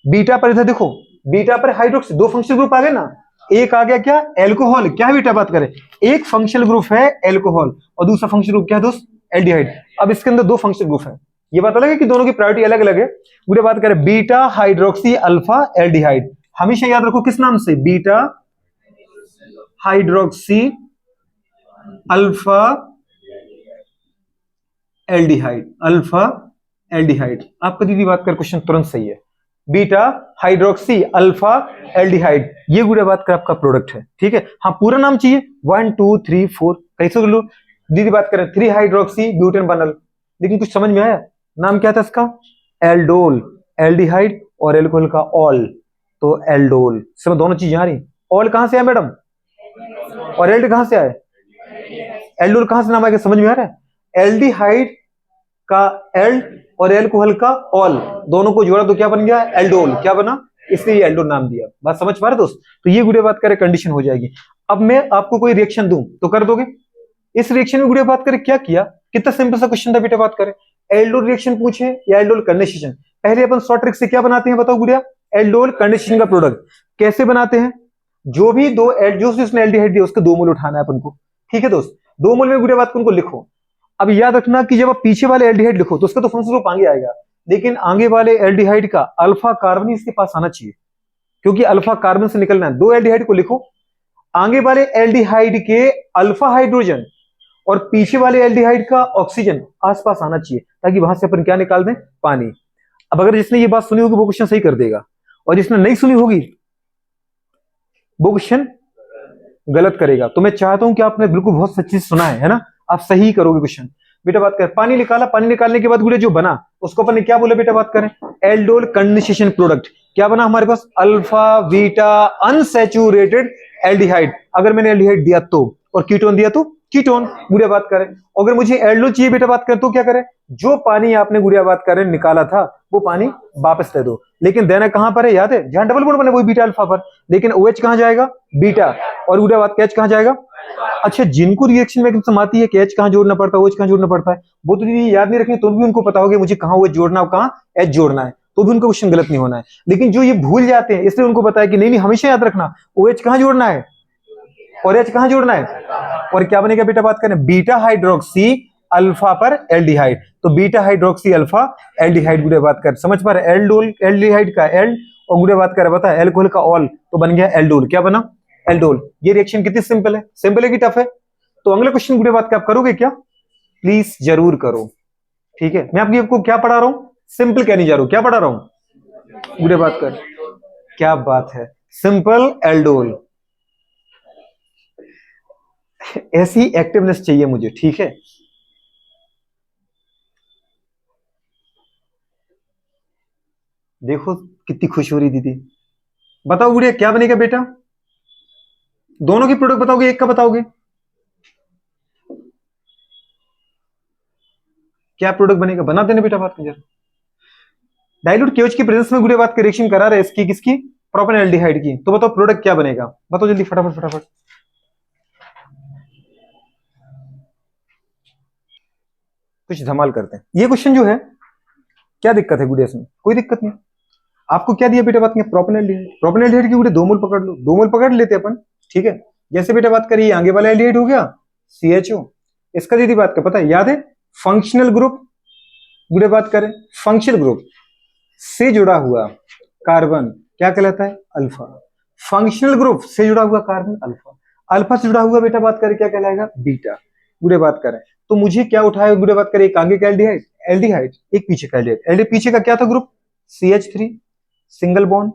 Beta पर इधर देखो, बीटा पर हाइड्रोक्सी, दो फंक्शनल ग्रुप आ गए ना, एक आ गया क्या? एल्कोहल। क्या है बेटा बात करें? एक फंक्शनल ग्रुप है एल्कोहल और दूसरा फंक्शनल ग्रुप क्या है दोस्त? एल्डिहाइड। अब इसके अंदर दो फंक्शनल ग्रुप है, ये बात अलग है कि दोनों की प्रायोरिटी अलग अलग है। पूरी बात करें बीटा हाइड्रोक्सी अल्फा एल्डिहाइड, हमेशा याद रखो किस नाम से? Beta hydroxy alpha aldehyde, alpha aldehyde. आपका दीदी बात कर क्वेश्चन तुरंत सही है। बीटा हाइड्रोक्सी अल्फा एल्डिहाइड, ये गुड़े बात कर आपका प्रोडक्ट है, ठीक है। हाँ पूरा नाम चाहिए, 1 2 3 4 कैसे लो। दीदी बात करें 3 हाइड्रोक्सी ब्यूटेन बनल, लेकिन कुछ समझ में आया? नाम क्या था इसका? एल्डोल, एल्डिहाइड और एल्कोहल का ऑल, तो एल्डोल। सब दोनों चीज आ रही। ऑल कहां से आया मैडम? और एल्ड कहां से आए? एल्डोल कहां से नाम आएगा, समझ में आ रहा है? एल्डिहाइड का एल्ड और एल्कोहल का ऑल, दोनों को जोड़ा तो क्या बन गया? एल्डोल। क्या बना? इसलिए एल्डोल नाम दिया। बात समझ पा रहे दोस्त? तो ये गुड़े बात करे कंडीशन हो जाएगी। अब मैं आपको कोई रिएक्शन दूं तो कर दोगे? इस रिएक्शन में गुड़े बात करे क्या किया, कितना सिंपल सा क्वेश्चन था बेटा। बात करें एल्डोल रिएक्शन पूछे या एल्डोल कंडेंसेशन, पहले अपन शॉर्ट ट्रिक से क्या बनाते हैं बताओ गुड़िया? एल्डोल कंडेंसेशन का प्रोडक्ट कैसे बनाते हैं? जो भी दो जो उसने एल्डिहाइड दिया उसके 2 मोल उठाना है अपन को, ठीक है दोस्त। 2 मोल में गुड़िया बात को उनको लिखो। अब याद रखना कि जब आप पीछे वाले एल्डिहाइड लिखो तो उसका तो फंक्शनल ग्रुप आगे आएगा, लेकिन आगे वाले एल्डिहाइड का अल्फा कार्बन इसके पास आना चाहिए, क्योंकि अल्फा कार्बन से निकलना है। 2 एल्डिहाइड को लिखो, आगे वाले एल्डिहाइड के अल्फा हाइड्रोजन और पीछे वाले एल्डिहाइड का ऑक्सीजन आसपास आना चाहिए, ताकि वहां से अपन क्या निकाल दें? पानी। अब अगर जिसने ये बात सुनी होगी वो क्वेश्चन सही कर देगा, और जिसने नहीं सुनी होगी वो क्वेश्चन गलत करेगा। तो मैं चाहता हूं कि आपने बिल्कुल बहुत सच्ची सुना है ना, आप सही करोगे क्वेश्चन। बेटा बात करें पानी निकाला, पानी निकालने के बाद गुड़े जो बना उसको अपन ने क्या बोला बेटा? बात करें एल्डोल कंडेंसेशन प्रोडक्ट। क्या बना हमारे पास? Alpha beta unsaturated aldehyde. अगर मैंने एल्डिहाइड दिया तो, और कीटोन दिया तो कीटोन। गुड़िया बात करें अगर मुझे एल्डोल चाहिए बेटा बात करें तो क्या करें? जो पानी आपने गुड़िया बात करें निकाला था वो पानी वापस दे दो, लेकिन देना कहां पर है? याद है? जहां डबल बॉन्ड बने वही बीटा अल्फा पर, लेकिन OH कहां जाएगा? बीटा। और गुड़िया बात H कहां जाएगा? अच्छा, जिनको रिएक्शन मैकेनिज्म आती है कि H कहां जोड़ना पड़ता है, OH कहां जोड़ना पड़ता है, वो तो दीदी याद नहीं रखनी तो भी उनको पता होगा मुझे कहां OH जोड़ना है कहां H जोड़ना है, तो भी उनको क्वेश्चन गलत नहीं होना है। लेकिन जो ये भूल जाते हैं इसलिए उनको पता है कि नहीं नहीं हमेशा याद रखना OH कहां जोड़ना है और H कहां जोड़ना है। और क्या बनेगा बेटा? बात करें बीटा हाइड्रोक्सी अल्फा पर एल्डिहाइड, तो बीटा हाइड्रोक्सी अल्फा एल्डिहाइड। गुड़े बात कर समझ पा रहे? एल्डोल, एल्डिहाइड का एल्ड, और गुड़े बात कर बता एल्कोहल का ऑल, तो बन गया एल्डोल। क्या बना? एल्डोल। ये रिएक्शन कितनी सिंपल है? सिंपल है कि टफ है? तो अगले क्वेश्चन गुड़े बात क्या आप करोगे क्या? प्लीज जरूर करो, ठीक है। मैं आपको क्या पढ़ा रहा हूं? सिंपल कहने जा रहा हूं। क्या पढ़ा रहा हूं? गुड़े बात कर, क्या बात है, सिंपल एल्डोल। ऐसी एक्टिवनेस चाहिए मुझे, ठीक है। देखो कितनी खुश हो रही दीदी। बताओ गुड़िया क्या बनेगा बेटा? दोनों की प्रोडक्ट बताओगे एक का बताओगे? क्या प्रोडक्ट बनेगा? बना देना बेटा बात कर जरा। डाइल्यूट केओएच की प्रेजेंस में गुड़िया बात का रिएक्शन करा रहे इसकी किसकी? प्रोपेनएल्डिहाइड की। तो बताओ प्रोडक्ट क्या बनेगा? बताओ जल्दी फटाफट फटाफट। कुछ धमाल करते हैं। ये क्वेश्चन जो है क्या दिक्कत है गुड़िया इसमें? कोई दिक्कत नहीं। आपको क्या दिया बेटा? बात करें प्रोपेनएल्डिहाइड। प्रोपेनएल्डिहाइड की गुड़िया 2 मोल पकड़ लो, 2 मोल पकड़ लेते अपन, ठीक है। जैसे बेटा बात करिए आगे वाला एल्डिहाइड हो गया CHO, इसका दीदी बात का पता है याद है? Functional group. गुड़िया बात करें फंक्शनल ग्रुप से जुड़ा हुआ कार्बन क्या कहलाता है? अल्फा। फंक्शनल ग्रुप से जुड़ा हुआ कार्बन अल्फा। अल्फा से जुड़ा हुआ बेटा बात करें क्या कहलाएगा? बीटा। गुड़े बात करें तो मुझे क्या उठाया? गुड़े बात करें एक आगे का एल्डिहाइड, एल्डिहाइड एक पीछे का एल्डिहाइड। एल्डिहाइड पीछे का क्या था group? CH3 single bond,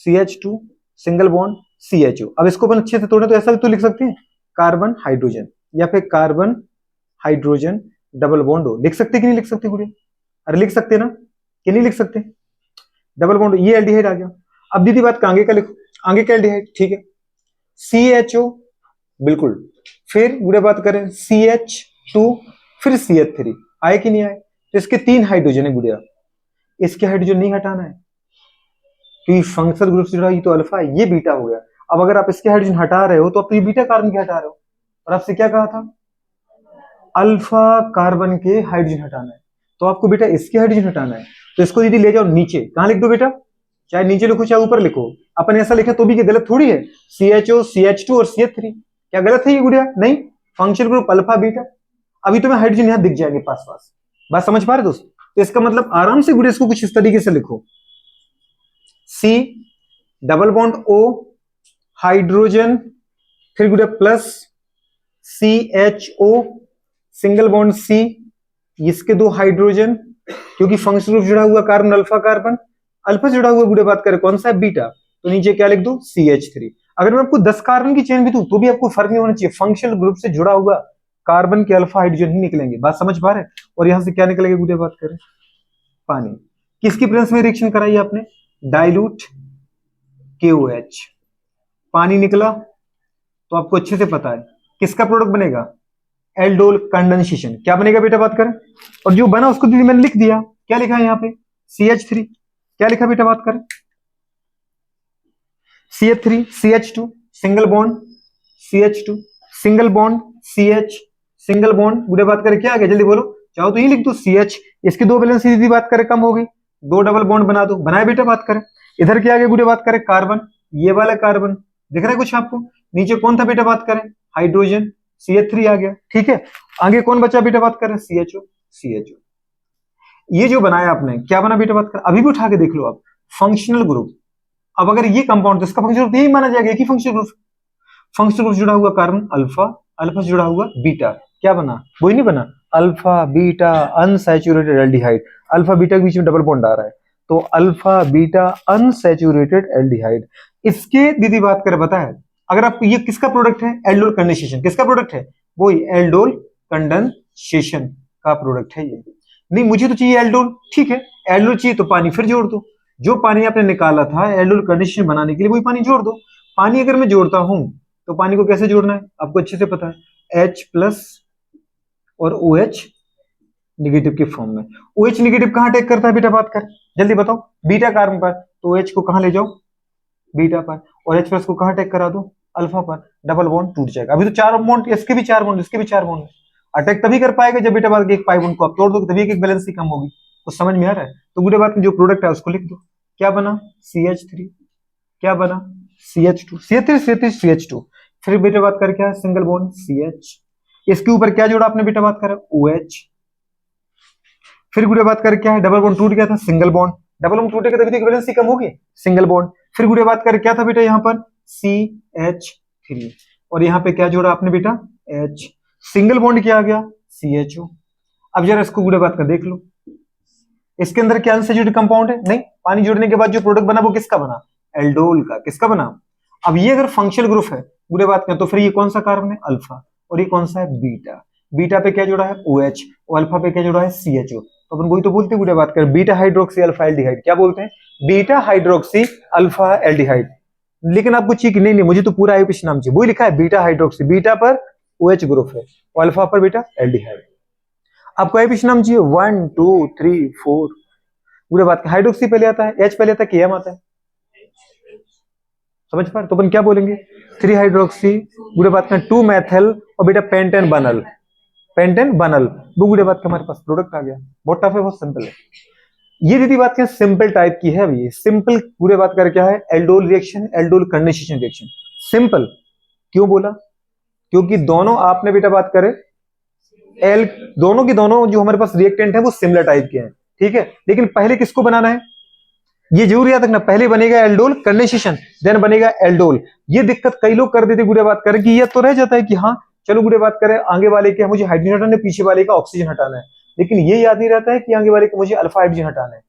CH2 single bond, CHO। अब इसको अपन अच्छे से तोड़े तो ऐसा भी तो लिख सकते हैं कार्बन हाइड्रोजन, या फिर कार्बन हाइड्रोजन डबल बॉन्ड हो। लिख सकते कि नहीं लिख सकते गुड़े? अरे लिख सकते ना कि नहीं लिख सकते? डबल बॉन्ड, ये एल्डिहाइड आ गया। अब दीदी बात का आगे का लिखो, आगे का एल्डिहाइड, ठीक है। CHO बिल्कुल, फिर गुड़े बात करें CH2 फिर CH3, आए कि नहीं आए? तो इसके 3 हाइड्रोजन है गुड़िया, इसके हाइड्रोजन नहीं हटाना है क्योंकि फंक्शनल ग्रुप से जुड़ा ये तो अल्फा है, ये बीटा हो गया। अब अगर आप इसके हाइड्रोजन हटा रहे हो तो आप तो ये बीटा कार्बन के हटा रहे हो, और आपसे क्या कहा था? अल्फा कार्बन के हाइड्रोजन हटाना है, तो आपको बेटा इसके हाइड्रोजन हटाना है। तो इसको दीदी ले जाओ नीचे, कहां लिख दो बेटा? चाहे नीचे लिखो चाहे ऊपर लिखो, अपन ऐसा लिखा तो भी क्या गलत थोड़ी है? CHO CH2 और CH3, क्या गलत है ये गुड़िया? नहीं, फंक्शनल ग्रुप अल्फा बीटा। अभी तो मैं हाइड्रोजन यहां दिख जाएंगे पास पास। बात समझ पा रहे दोस्त? तो इसका मतलब आराम से गुड़िया इसको कुछ इस तरीके से लिखो, C double bond O hydrogen, फिर गुड़िया plus CHO, single bond C, इसके दो हाइड्रोजन, क्योंकि फंक्शनल ग्रुप जुड़ा हुआ कार्बन अल्फा कार्बन, अल्फा जुड़ा हुआ गुड़े बात करें कौन सा है बीटा, तो नीचे क्या लिख दो CH3। अगर मैं आपको 10 कार्बन की चेन भी दूं तो भी आपको फर्क नहीं होना चाहिए, फंक्शनल ग्रुप से जुड़ा हुआ कार्बन के अल्फा हाइड्रोजन ही निकलेंगे, बात समझ पा रहे हैं। और यहां से क्या निकलेगा गुड़े बात करें, पानी। किसकी प्रेजेंस में रिएक्शन कराई आपने, डाइल्यूट KOH, पानी निकला, तो आपको अच्छे से पता है किसका प्रोडक्ट बनेगा, एल्डोल कंडेंसेशन। क्या बनेगा बेटा बात करें, और जो बना उसको मैंने लिख दिया, क्या लिखा है यहाँ पे CH3, क्या लिखा बेटा बात करें, CH3 CH2 single bond CH2 single bond CH single bond, गुड़े बात करें क्या आ गया जल्दी बोलो, चाहो तो ये लिख दो CH, इसकी दो वैलेंस सीधी बात करें कम हो गई, दो डबल बॉन्ड बना दो, बनाए बेटा बात करें। इधर क्या आ गया गुड़े बात करें, कार्बन, ये वाला कार्बन दिख रहा है कुछ आपको, नीचे कौन था बेटा बात करें, हाइड्रोजन CH3 आ गया, ठीक है। आगे कौन बचा बेटा बात करें, CHO। ये जो बनाया आपने क्या बना बेटा बात करें, अभी भी उठा के देख लो आप, फंक्शनल ग्रुप। अब अगर ये कंपाउंड तो इसका फंक्शनल ग्रुप यही माना जाएगा, एक ही फंक्शनल ग्रुप, फंक्शनल ग्रुप जुड़ा हुआ कार्बन अल्फा, अल्फा से जुड़ा हुआ बीटा, क्या बना, वही नहीं बना, alpha beta unsaturated aldehyde, alpha beta के बीच में डबल बॉन्ड आ रहा है, तो अल्फा बीटा अनसैचुरेटेड एल्डिहाइड। इसके दीदी बात कर बताया, अगर आपको ये किसका प्रोडक्ट है, एल्डोल कंडेंसेशन, किसका प्रोडक्ट है, वही एल्डोल कंडेंसेशन का प्रोडक्ट है ये। नहीं मुझे तो चाहिए एल्डोल, ठीक है, एल्डोल चाहिए तो पानी फिर जोड़ दो, जो पानी आपने निकाला था एल्डोल कंडेंसेशन बनाने के लिए वही पानी जोड़ दो। पानी अगर मैं जोड़ता हूं तो पानी को कैसे जोड़ना है आपको अच्छे से पता है, H प्लस और OH निगेटिव के फॉर्म में। OH निगेटिव कहां अटैक करता है बेटा बात कर, जल्दी बताओ, बीटा कार्बन पर, तो OH को कहां ले जाओ, बीटा पर, और H प्लस को कहां अटैक करा दो, अल्फा पर, डबल बॉन्ड टूट जाएगा। अभी तो चार बॉन्ड, इसके भी चार बॉन्ड, इसके भी चार बॉन्ड, अटैक तभी कर पाएगा जब बेटा बात एक पाई बॉन्ड को आप तोड़ दो, तभी एक बैलेंस ही कम होगी। तो समझ में आ रहा है, तो गुडे बात में जो प्रोडक्ट है उसको लिख दो, क्या बना CH3, क्या बना CH2, CH3 फिर बेटा बात कर क्या है, सिंगल बॉन्ड CH, इसके ऊपर क्या जोड़ा आपने बेटा बात करा, OH, फिर गुड़े बात कर क्या है, डबल बॉन्ड टूट गया था, सिंगल बॉन्ड, डबल बॉन्ड टूटेगा तभी तो वैलेंसी कम होगी, सिंगल बॉन्ड, फिर गुड़े बात कर क्या था बेटा यहाँ पर CH3, और यहाँ पे क्या जोड़ा आपने बेटा H, सिंगल बॉन्ड क्या आ गया CHO। अब जरा इसको गुड़े बात कर देख लो, इसके अंदर क्या अनसैचुरेटेड कंपाउंड है, नहीं, पानी जोड़ने के बाद जो प्रोडक्ट बना वो किसका बना, एल्डोल का, किसका बना। अब ये अगर फंक्शनल ग्रुप है गुड़े बात करें तो फिर ये कौन सा कार्बन है, अल्फा, और ये कौन सा है बीटा, बीटा पे क्या जुड़ा है OH, और अल्फा पे क्या जुड़ा है CHO, तो अपन वही तो बोलते हैं गुड़े बात करें बीटा हाइड्रोक्सी अल्फा एल्डिहाइड, क्या बोलते हैं, बीटा हाइड्रोक्सी अल्फा एल्डिहाइड। लेकिन आपको चाहिए कि नहीं नहीं मुझे तो पूरा आईपीसी नाम चाहिए, वही लिखा है बीटा हाइड्रोक्सी, बीटा पर OH ग्रुप है और अल्फा पर बेटा एल्डिहाइड। आपको आईपीसी नाम चाहिए 1 2 3 4, पूरे बात हाइड्रोक्सी पहले आता है, H पहले आता है कि M आता है, समझ पा रहे, तो अपन क्या बोलेंगे 3 हाइड्रोक्सी, पूरे बात का 2 मेथल और बेटा पेंटेन बनल, पेंटेन बनल, वो गुड़े बात का हमारे पास प्रोडक्ट आ गया। बहुत टफ है, बहुत सिंपल है। ये दीदी बात क्या सिंपल टाइप की है, अभी सिंपल पूरे बात कर क्या है, aldol reaction, aldol condensation reaction, simple. क्यों बोला, क्योंकि दोनों आपने बेटा बात करे एल, दोनों की दोनों जो हमारे पास रिएक्टेंट है वो सिमिलर टाइप के हैं, ठीक है। लेकिन पहले किसको बनाना है, ये जरूर याद रखना, पहले बनेगा एल्डोल कंडेंसेशन देन बनेगा एल्डोल। ये दिक्कत कई लोग कर देते गुड़े बात करें कि ये तो रह जाता है कि हाँ चलो गुड़े बात करें आगे वाले के मुझे हाइड्रोजन हटाना है, पीछे वाले का ऑक्सीजन हटाना है, लेकिन ये याद नहीं रहता है कि आगे वाले को मुझे अल्फा हाइड्रोजन हटाना है।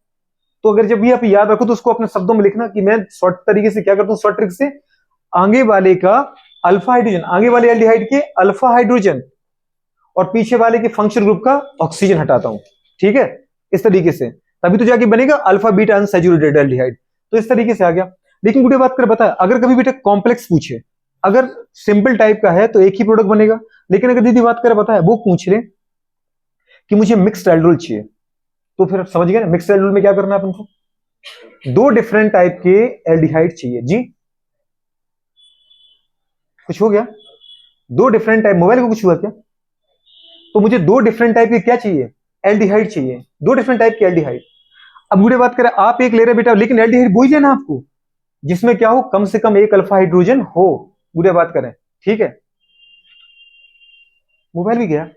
तो अगर जब भी आप याद रखो तो उसको अपने शब्दों में लिखना कि मैं शॉर्ट तरीके से क्या करता हूँ, शॉर्ट ट्रिक से आगे वाले का अल्फा हाइड्रोजन, आगे वाले एल्डिहाइड के अल्फा हाइड्रोजन और पीछे वाले के फंक्शनल ग्रुप का ऑक्सीजन हटाता हूं, ठीक है, इस तरीके से, तभी तो जाके बनेगा अल्फा बीटा अनसैचुरेटेड एल्डिहाइड। तो इस तरीके से आ गया। लेकिन गुड़े बात कर बता, अगर कभी बेटा कॉम्प्लेक्स पूछे, अगर सिंपल टाइप का है तो एक ही प्रोडक्ट बनेगा, लेकिन अगर दीदी बात कर बता वो पूछ ले कि मुझे मिक्स्ड एल्डोल चाहिए, तो फिर समझ गए ना मिक्स्ड एल्डोल में क्या करना है अपन को, दो डिफरेंट टाइप के एल्डिहाइड चाहिए जी, कुछ हो गया, दो डिफरेंट टाइप, मोबाइल को कुछ हुआ क्या, तो मुझे दो डिफरेंट टाइप के क्या चाहिए, एल्डिहाइड चाहिए, दो डिफरेंट टाइप के एल्डिहाइड। अब बुरे बात करें आप एक ले रहे बेटा, लेकिन एल्डिहाइड वही लेना आपको जिसमें क्या हो, कम से कम एक अल्फा हाइड्रोजन हो, बुरे बात करें, ठीक है। मोबाइल भी गया।